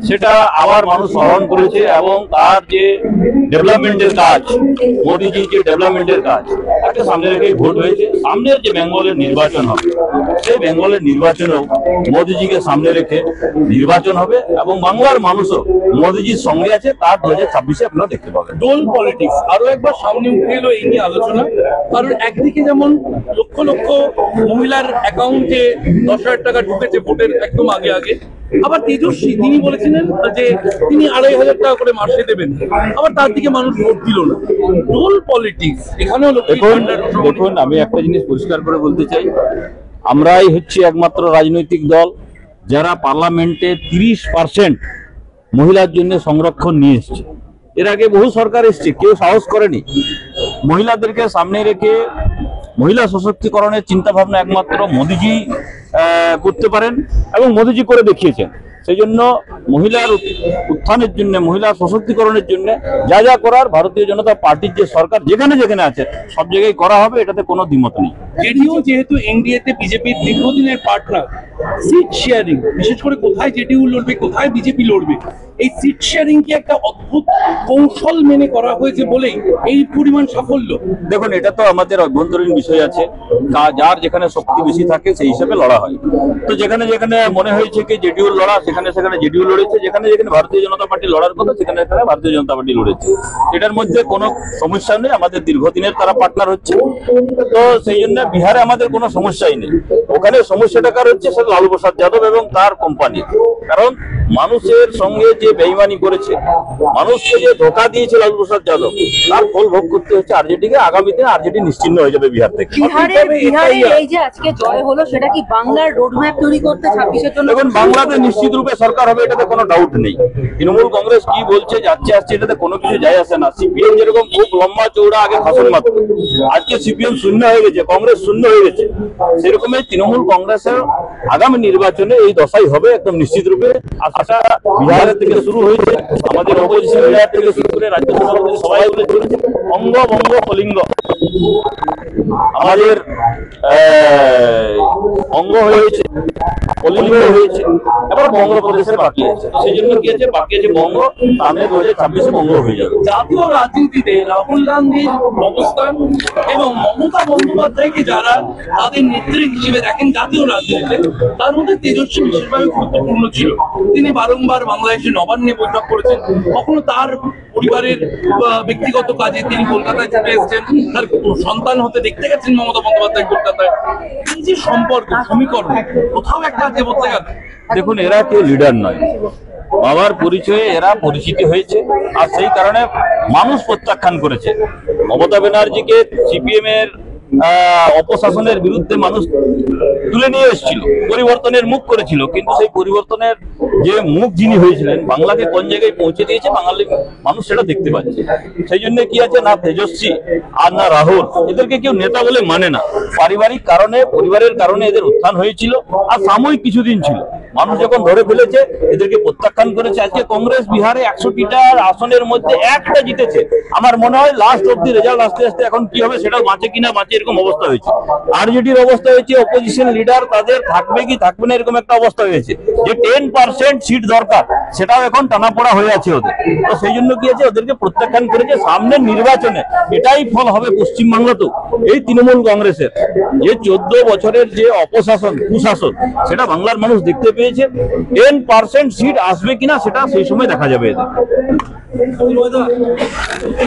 সেটা আবার মানুষ স্মরণ করেছে এবং তার যে ডেভেলপমেন্টের কাজ, মোদিজির যে ডেভেলপমেন্টের কাজ তাকে সামনে রেখে ভোট হয়েছে। সামনের যে বেঙ্গলের নির্বাচন হবে সেই বেঙ্গলের নির্বাচনেও মোদিজিকে সামনে রেখে নির্বাচন হবে এবং বাংলার মানুষও মোদিজির সঙ্গে আছে। তার 2026-এ আপনারা দেখতে পাবেন। ডোল পলিটিক্স আরো একবার সামনে উঠে এলো এই নিয়ে আলোচনা। কারণ একদিকে যেমন লক্ষ লক্ষ মহিলার অ্যাকাউন্টে 10,000 টাকা ঢুকেছে ভোটের একদম আগে আগে, আবার তেজস্বী তিনি বলেছিলেন যে তিনি 2,500 টাকা করে মাসে দেবেন, আবার তার দিকে মানুষ ভোট দিল না। ডোল পলিটিক্স এখানেও দেখুন, আমি একটা জিনিস পরিষ্কার করে বলতে চাই, আমরাই হচ্ছে একমাত্র রাজনৈতিক দল যারা পার্লামেন্টে 30% মহিলার জন্য সংরক্ষণ নিয়ে এসছে। এর আগে বহু সরকার এসছে, কেউ সাহস করেনি। মহিলাদেরকে সামনে রেখে মহিলা সশক্তিকরণের চিন্তা ভাবনা একমাত্র মোদিজি করতে পারেন এবং মোদিজি করে দেখিয়েছেন। সেই জন্য মহিলার উত্থানের জন্য, মহিলা সশক্তিকরণের জন্য যা যা করার ভারতীয় জনতা পার্টির যে সরকার যেখানে যেখানে আছে সব জায়গায় করা হবে, এটাতে কোনো দ্বিমত নেই। জেডিইউ যেহেতু এনডিএতে বিজেপির দীর্ঘদিনের পার্টনার, সিট শেয়ারিং বিশেষ করে কোথায় জেডিইউ লড়বে কোথায় বিজেপি লড়বে, এই সিট শেয়ারিং কি একটা অদ্ভুত কৌশল মেনে করা হয়েছে বলেই এই পরিমাণ সাফল্য? দেখুন, এটা তো আমাদের অভ্যন্তরীণ বিষয় আছে, যার যেখানে শক্তি বেশি থাকে সেই হিসাবে লড়া হয়। তো যেখানে যেখানে মনে হয়েছে কি জেডিইউ লড়া, সেখানে সেখানে জেডিইউ লড়েছে। যেখানে যেখানে ভারতীয় জনতা পার্টি লড়ার কথা সেখানে সেখানে ভারতীয় জনতা পার্টি লড়েছে। এটার মধ্যে কোনো সমস্যা নেই, আমাদের দীর্ঘদিনের তারা পার্টনার হচ্ছে। তো সেই জন্য বিহারে আমাদের কোনো সমস্যাই নেই। ওখানে সমস্যাটা কার হচ্ছে, সেটা লালু প্রসাদ যাদব এবং তার কোম্পানি। কারণ মানুষের সঙ্গে যে বেইমানি করেছে, মানুষকে যে ধোঁকা দিয়েছে লালু প্রসাদ যাদব, তার ফল ভোগ করতে হচ্ছে আরজেডিকে। আগামী দিনে আরজেডি নিশ্চিহ্ন হয়ে যাবে বিহার থেকে। বিহারে এই যে আজকে জয় হলো, সেটা কি বাংলার রোডম্যাপ তৈরি করতে 26-এর জন্য? দেখুন, বাংলাতে নিশ্চিত রূপে সরকার হবে, এটাতে কোনো ডাউট নেই। তৃণমূল কংগ্রেস কি বলছে যাচ্ছে আসছে এটাতে কোনো কিছু যায় আসে না। সিপিএম যেরকম খুব লম্বা চৌড়া আগে ভাষণ মাত্র, আজকে সিপিএম শূন্য হয়ে গেছে, কংগ্রেস শূন্য হয়ে গেছে। সেরকমই তৃণমূল কংগ্রেসের আগামী নির্বাচনে এই দশাই হবে একদম নিশ্চিত রূপে। আশা বিহারের থেকে শুরু হয়েছে, আমাদের অপোজিশন লিডার থেকে শুরু করে রাজ্য সভাপতি সবাই বলে চলেছে অঙ্গ বঙ্গ কলিঙ্গ। আমাদের অঙ্গ হয়েছে, কলিঙ্গ হয়েছে, এবার বঙ্গপ্রদেশের বাকি আছে। সেই জন্য কি আছে, বাকি আছে বঙ্গ। সামনে 2026-এ বঙ্গ হয়ে যাবে। জাতীয় রাজনীতিতে রাহুল গান্ধীর অবস্থান এবং মমতা বন্দ্যোপাধ্যায়কে যারা তাদের নেত্রী হিসেবে দেখেন জাতীয় রাজনীতিতে, তার মধ্যে তেজস্বী বিশেষভাবে গুরুত্বপূর্ণ ছিল। তিনি বারংবার বাংলাদেশে নবান্নে বৈঠক করেছেন, কখনো তার পরিবারের ব্যক্তিগত কাজে তিনি কলকাতায় ছুটে এসেছেন, তার সন্তান হতে দেখতে গেছেন মমতা বন্দ্যোপাধ্যায় কলকাতায়। এই যে সম্পর্ক সমীকরণ কোথাও একটা আছে বলতে গেলে। দেখুন, এরা কেউ লিডার নয়, বাবার পরিচয়ে এরা পরিচিতি হয়েছে, আর সেই কারণে মানুষ প্রত্যাখ্যান করেছে। মমতা ব্যানার্জিকে সিপিএম এর অপশাসনের বিরুদ্ধে মানুষ তুলে নিয়ে এসেছিল, পরিবর্তনের মুখ করেছিল, কিন্তু সেই পরিবর্তনের যে মুখ যিনি হয়েছিলেন, বাংলাকে কোন জায়গায় পৌঁছে দিয়েছে বাঙালি মানুষ সেটা দেখতে পাচ্ছে। সেই জন্য কি আছে, না তেজস্বী আর না রাহুল, এদেরকে কেউ নেতা বলে মানে না। পারিবারিক কারণে, পরিবারের কারণে এদের উত্থান হয়েছিল, আর সাময়িক কিছুদিন ছিল। মানুষ যখন ধরে ফেলেছে এদেরকে প্রত্যাখ্যান করেছে। আজকে কংগ্রেস বিহারে 100টা আসনের মধ্যে একটা জিতেছে। আমার মনে হয় লাস্ট অব্দি রেজাল্ট আসতে আসতে এখন কি হবে সেটাও বাঁচে কিনা বাঁচে এরকম অবস্থা হয়েছে। আরজেডির অবস্থা হয়েছে, অপোজিশন লিডার তাদের থাকবে কি থাকবে না এরকম একটা অবস্থা হয়েছে। যে 10% সিট দরকার সেটাও এখন টানাপোড়া হয়ে আছে ওদের। তো সেই জন্য কি আছে, ওদেরকে প্রত্যাখ্যান করেছে। সামনের নির্বাচনে এটাই ফল হবে পশ্চিমবাংলাতেও এই তৃণমূল কংগ্রেসের যে 14 বছরের যে অপশাসন, কুশাসন, সেটা বাংলার মানুষ দেখতে পেয়েছে। 10% সিট আসবে কিনা সেটা সেই সময় দেখা যাবে এদের।